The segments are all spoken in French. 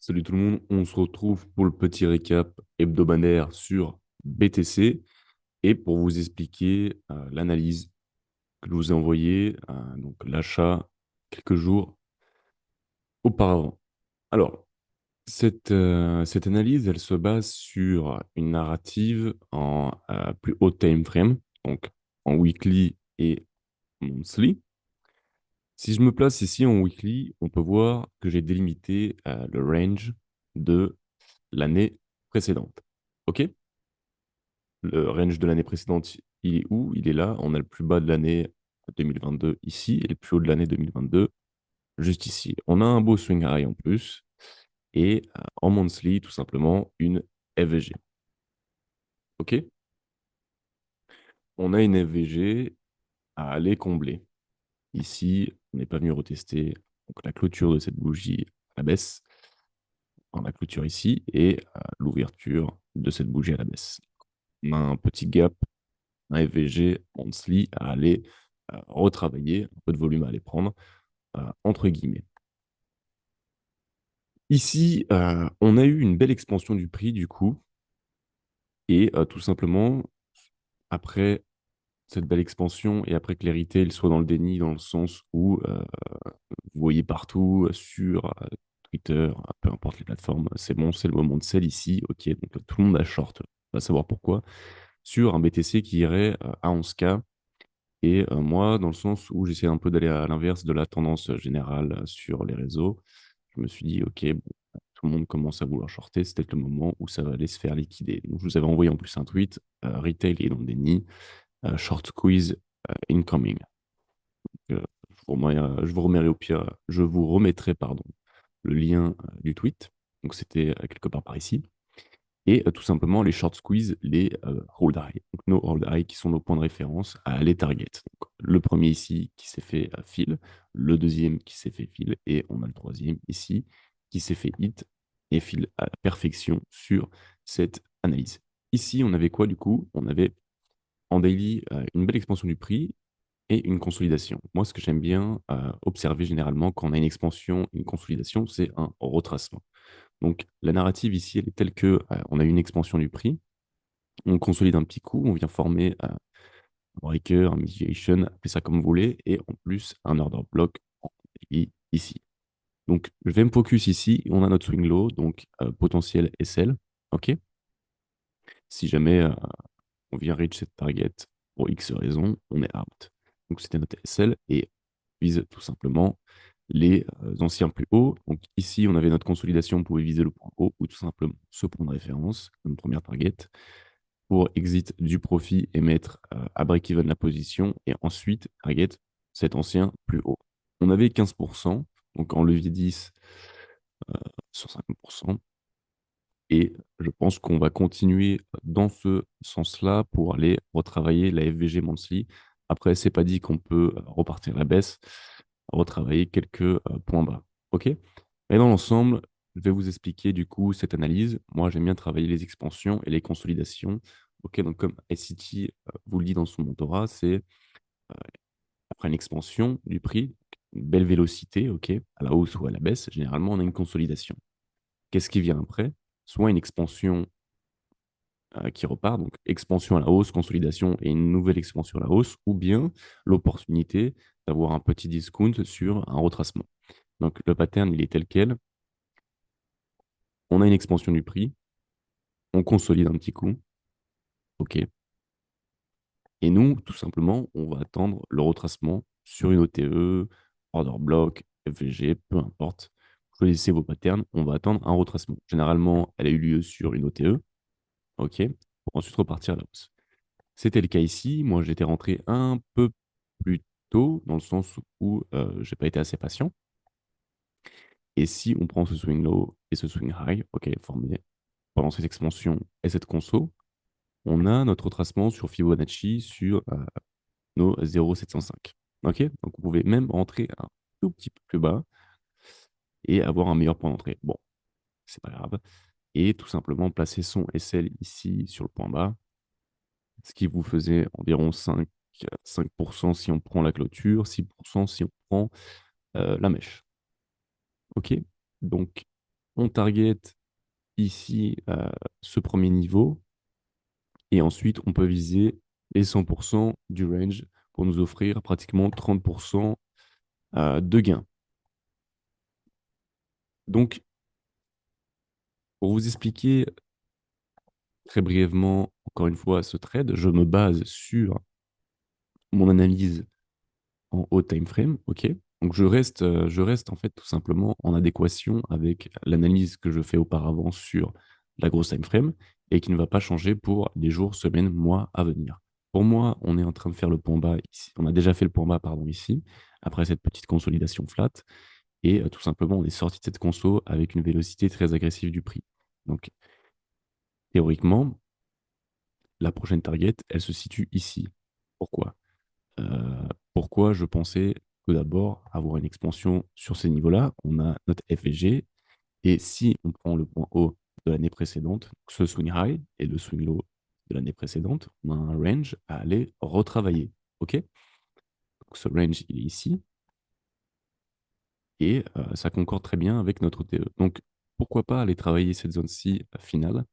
Salut tout le monde, on se retrouve pour le petit récap hebdomadaire sur BTC et pour vous expliquer l'analyse que je vous ai envoyée, donc l'achat quelques jours auparavant. Alors, cette analyse, elle se base sur une narrative en plus haut time frame, donc en weekly et monthly. Si je me place ici en weekly, on peut voir que j'ai délimité le range de l'année précédente. OK? Le range de l'année précédente, il est où? Il est là. On a le plus bas de l'année 2022 ici et le plus haut de l'année 2022 juste ici. On a un beau swing high en plus et en monthly, tout simplement, une FVG. OK? On a une FVG à aller combler. Ici, on n'est pas venu retester donc, la clôture de cette bougie à la baisse, en la clôture ici, et l'ouverture de cette bougie à la baisse. On a un petit gap, un FVG monthly à aller retravailler, un peu de volume à aller prendre, entre guillemets. Ici, on a eu une belle expansion du prix du coup, et tout simplement, après cette belle expansion et après que les retail soient dans le déni, dans le sens où vous voyez partout sur Twitter, peu importe les plateformes, c'est bon, c'est le moment de sell ici, ok, donc tout le monde a short, on va savoir pourquoi, sur un BTC qui irait à 11K. Et moi, dans le sens où j'essaie un peu d'aller à l'inverse de la tendance générale sur les réseaux, je me suis dit, OK, bon, tout le monde commence à vouloir shorter, c'est peut-être le moment où ça va aller se faire liquider. Donc, je vous avais envoyé en plus un tweet, retail est dans le déni, short squeeze incoming. Euh, je vous remettrai au pire, je vous remettrai, pardon, le lien du tweet. Donc, c'était quelque part par ici et tout simplement les short squeeze, les hold high. Donc nos hold high qui sont nos points de référence à les targets. Donc, le premier ici qui s'est fait fill, le deuxième qui s'est fait fill et on a le troisième ici qui s'est fait hit et fill à la perfection sur cette analyse. Ici, on avait quoi du coup? On avait en daily une belle expansion du prix et une consolidation. Moi, ce que j'aime bien observer généralement quand on a une expansion, une consolidation, c'est un retracement. Donc, la narrative ici, elle est telle que on a une expansion du prix, on consolide un petit coup, on vient former un breaker, un mediation, appelez ça comme vous voulez, et en plus un order block ici. Donc, je vais me focus ici, on a notre swing low, donc potentiel SL, ok? Si jamais on vient reach cette target pour X raison, on est out. Donc, c'était notre SL et vise tout simplement les anciens plus hauts. Donc ici, on avait notre consolidation, on pouvait viser le point haut ou tout simplement ce point de référence comme première target pour exit du profit et mettre à break-even la position et ensuite target cet ancien plus haut. On avait 15%, donc en levier 10 sur 50%. Et je pense qu'on va continuer dans ce sens-là pour aller retravailler la FVG monthly. Après, c'est pas dit qu'on peut repartir à la baisse, retravailler quelques points bas. OK? Mais dans l'ensemble, je vais vous expliquer du coup cette analyse. Moi, j'aime bien travailler les expansions et les consolidations. OK, donc comme ICT vous le dit dans son mentorat, c'est après une expansion du prix, une belle vélocité, OK, à la hausse ou à la baisse, généralement on a une consolidation. Qu'est-ce qui vient après? Soit une expansion qui repart, donc expansion à la hausse, consolidation et une nouvelle expansion à la hausse, ou bien l'opportunité d'avoir un petit discount sur un retracement. Donc le pattern, il est tel quel. On a une expansion du prix, on consolide un petit coup, OK. Et nous, tout simplement, on va attendre le retracement sur une OTE, order block, FVG, peu importe. Choisissez vos patterns, on va attendre un retracement. Généralement, elle a eu lieu sur une OTE, OK, pour ensuite repartir à la hausse. C'était le cas ici. Moi, j'étais rentré un peu plus tôt, dans le sens où je n'ai pas été assez patient. Et si on prend ce swing low et ce swing high, OK, formé pendant cette expansion et cette conso, on a notre retracement sur Fibonacci sur nos 0,705. OK? Donc, vous pouvez même rentrer un tout petit peu plus bas et avoir un meilleur point d'entrée. Bon, c'est pas grave. Et tout simplement placer son SL ici sur le point bas, ce qui vous faisait environ 5% si on prend la clôture, 6% si on prend la mèche. OK? Donc, On target ici ce premier niveau et ensuite on peut viser les 100% du range pour nous offrir pratiquement 30% de gains. Donc, pour vous expliquer très brièvement, encore une fois, ce trade, je me base sur mon analyse en haut time frame, ok? Donc je reste en fait tout simplement en adéquation avec l'analyse que je fais auparavant sur la grosse time frame et qui ne va pas changer pour les jours, semaines, mois à venir. Pour moi, on est en train de faire le point bas ici. On a déjà fait le point bas, pardon, ici, après cette petite consolidation flat. Et tout simplement, on est sorti de cette conso avec une vélocité très agressive du prix. Donc, théoriquement, la prochaine target, elle se situe ici. Pourquoi? Pourquoi je pensais tout d'abord avoir une expansion sur ces niveaux-là? On a notre F et G, et si on prend le point haut de l'année précédente, ce swing high et le swing low de l'année précédente, on a un range à aller retravailler. OK? Donc ce range, il est ici, et ça concorde très bien avec notre TE. Donc, pourquoi pas aller travailler cette zone-ci finale?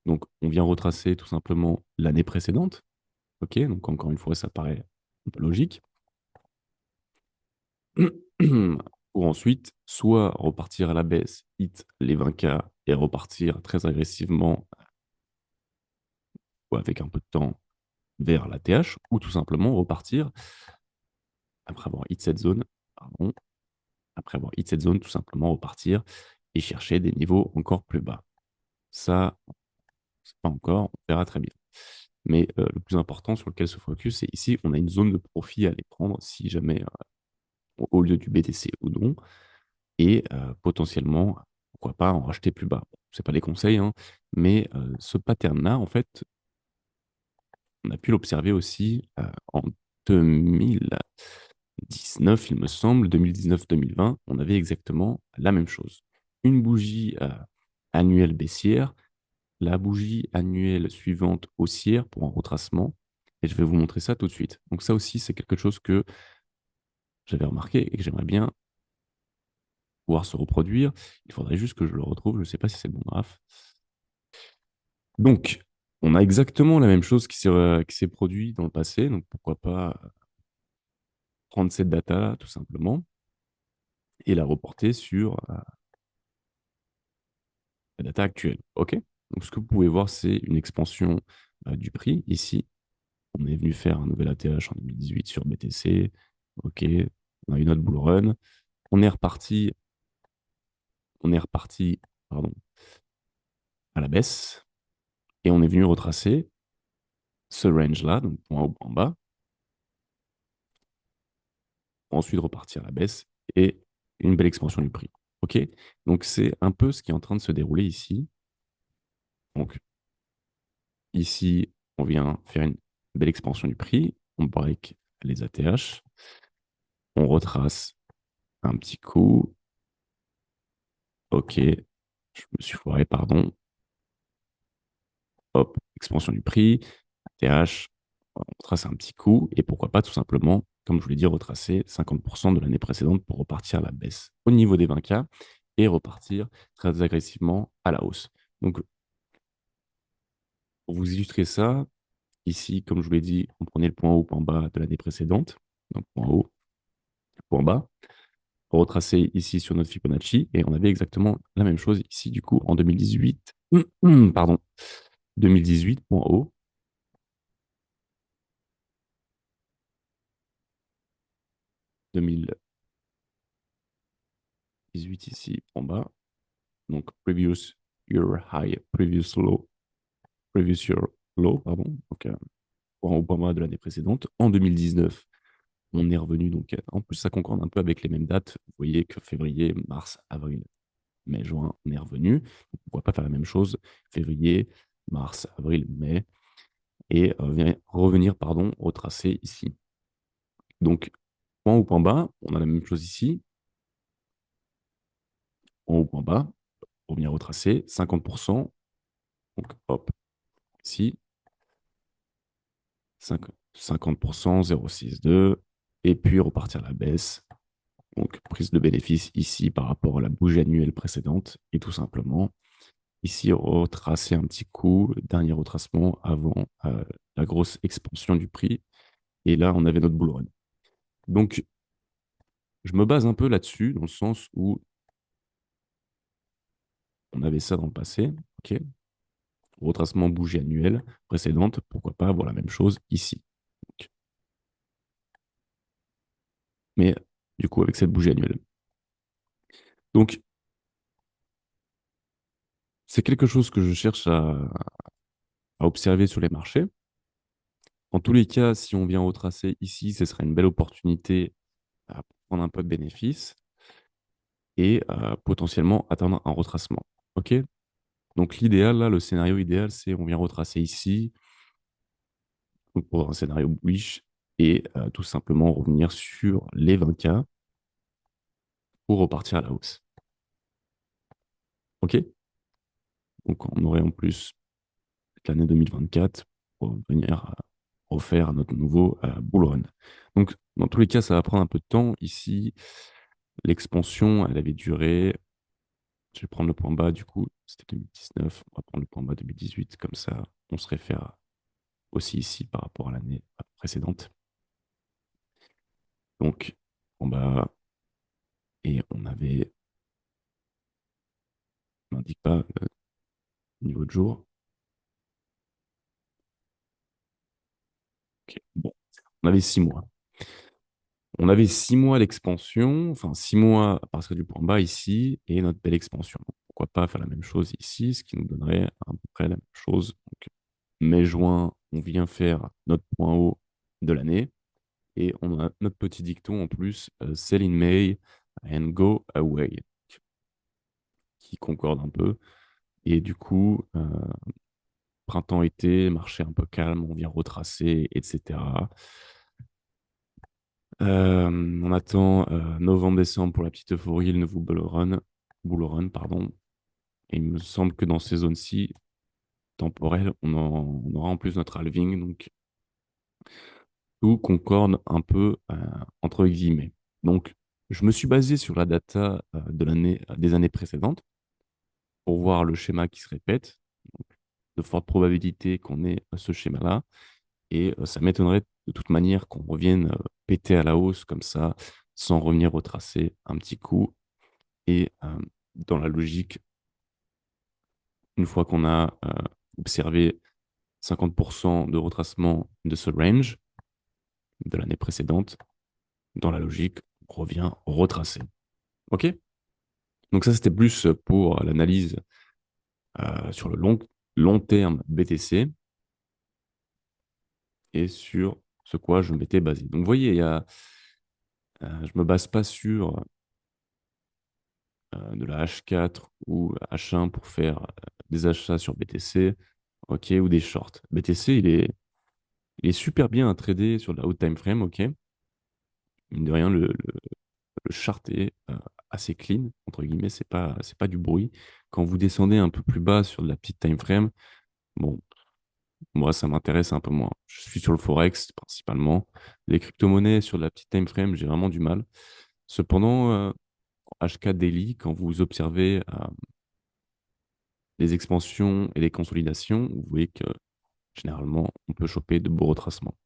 Donc, on vient retracer tout simplement l'année précédente. OK? Donc, encore une fois, ça paraît un peu logique. Pour ensuite soit repartir à la baisse, hit les 20K et repartir très agressivement ou avec un peu de temps vers la TH, ou tout simplement repartir après avoir hit cette zone, pardon, après avoir hit cette zone, tout simplement repartir et chercher des niveaux encore plus bas. Ça, c'est pas encore, on verra très bien. Mais le plus important sur lequel se focus, c'est ici, on a une zone de profit à aller prendre si jamais, au lieu du BTC ou non, et potentiellement, pourquoi pas en racheter plus bas. C'est pas les conseils, hein, mais ce pattern-là, en fait, on a pu l'observer aussi en 2019, il me semble, 2019-2020, on avait exactement la même chose. Une bougie annuelle baissière, la bougie annuelle suivante haussière pour un retracement, et je vais vous montrer ça tout de suite. Donc ça aussi, c'est quelque chose que j'avais remarqué et que j'aimerais bien pouvoir se reproduire. Il faudrait juste que je le retrouve. Je ne sais pas si c'est le bon graphe. Donc, on a exactement la même chose qui s'est produit dans le passé. Donc, pourquoi pas prendre cette data tout simplement et la reporter sur la data actuelle. OK? Donc, ce que vous pouvez voir, c'est une expansion du prix. Ici, on est venu faire un nouvel ATH en 2018 sur BTC. OK, on a une autre bull run. On est reparti, on est reparti, pardon, à la baisse et on est venu retracer ce range-là, donc point haut, point bas, pour ensuite repartir à la baisse et une belle expansion du prix. OK? Donc, c'est un peu ce qui est en train de se dérouler ici. Donc, ici, on vient faire une belle expansion du prix. On break les ATH. On retrace un petit coup. OK. Je me suis foiré, pardon. Hop, expansion du prix. ATH. On trace un petit coup. Et pourquoi pas, tout simplement, comme je vous l'ai dit, retracer 50% de l'année précédente pour repartir à la baisse au niveau des 20K et repartir très agressivement à la hausse. Donc, pour vous illustrer ça, ici, comme je vous l'ai dit, on prenait le point haut, point bas de l'année précédente. Donc, point haut, point bas. On retraçait ici sur notre Fibonacci et on avait exactement la même chose ici, du coup, en 2018. Pardon. 2018, point haut. 2018 ici, point bas. Donc, previous year high, previous year low, pardon. Donc, point haut, point bas de l'année précédente. En 2019, on est revenu. Donc, en plus, ça concorde un peu avec les mêmes dates. Vous voyez que février, mars, avril, mai, juin, on est revenu. Pourquoi pas faire la même chose février, mars, avril, mai, et revenir, pardon, au tracé ici. Donc, point haut, point bas, on a la même chose ici. Point haut, point bas, revenir au tracé, 50%. Donc, hop, ici, 50%, 0,62, et puis repartir à la baisse. Donc, prise de bénéfice ici par rapport à la bougie annuelle précédente. Et tout simplement, ici, retracer un petit coup, dernier retracement avant la grosse expansion du prix. Et là, on avait notre bull run. Donc, je me base un peu là-dessus, dans le sens où on avait ça dans le passé. OK, retracement bougie annuelle précédente, pourquoi pas avoir la même chose ici. Donc, mais du coup, avec cette bougie annuelle. Donc, c'est quelque chose que je cherche à observer sur les marchés. En tous les cas, si on vient retracer ici, ce sera une belle opportunité à prendre un peu de bénéfice et potentiellement atteindre un retracement. OK? Donc l'idéal, là, le scénario idéal, c'est on vient retracer ici, donc pour un scénario bullish, et tout simplement revenir sur les 20K pour repartir à la hausse. OK? Donc on aurait en plus l'année 2024 pour venir refaire notre nouveau bull run. Donc dans tous les cas, ça va prendre un peu de temps. Ici, l'expansion, elle avait duré. Je vais prendre le point bas, du coup, c'était 2019. On va prendre le point bas 2018, comme ça, on se réfère aussi ici par rapport à l'année précédente. Donc, en bas, et on avait, on n'indique pas le niveau de jour. Ok, bon, on avait 6 mois. On avait 6 mois l'expansion, enfin 6 mois à partir du point bas ici, et notre belle expansion. Pourquoi pas faire la même chose ici, ce qui nous donnerait à peu près la même chose. Donc, mai-juin, on vient faire notre point haut de l'année. Et on a notre petit dicton en plus, Sell in May and go away, qui concorde un peu. Et du coup, printemps-été, marché un peu calme, on vient retracer, etc. On attend novembre-décembre pour la petite euphorie, le nouveau bull run, pardon. Et il me semble que dans ces zones-ci, temporelles, on aura en plus notre halving, donc tout concorde un peu entre guillemets. Donc, je me suis basé sur la data des années précédentes pour voir le schéma qui se répète. Donc, de fortes probabilités qu'on ait ce schéma-là. Et ça m'étonnerait de toute manière qu'on revienne péter à la hausse comme ça, sans revenir retracer un petit coup. Et dans la logique, une fois qu'on a observé 50% de retracement de ce range de l'année précédente, dans la logique, on revient retracer. OK? Donc ça, c'était plus pour l'analyse sur le long terme BTC et sur ce quoi je m'étais basé. Donc vous voyez, je ne me base pas sur de la H4 ou H1 pour faire des achats sur BTC, OK, ou des shorts. BTC, il est super bien à trader sur de la haute time frame, OK. Mine de rien, le chart est assez clean, entre guillemets, c'est pas du bruit. Quand vous descendez un peu plus bas sur de la petite time frame, bon, moi, ça m'intéresse un peu moins. Je suis sur le Forex principalement. Les crypto-monnaies sur de la petite time frame, j'ai vraiment du mal. Cependant, H4 Daily, quand vous observez les expansions et les consolidations, vous voyez que généralement, on peut choper de beaux retracements.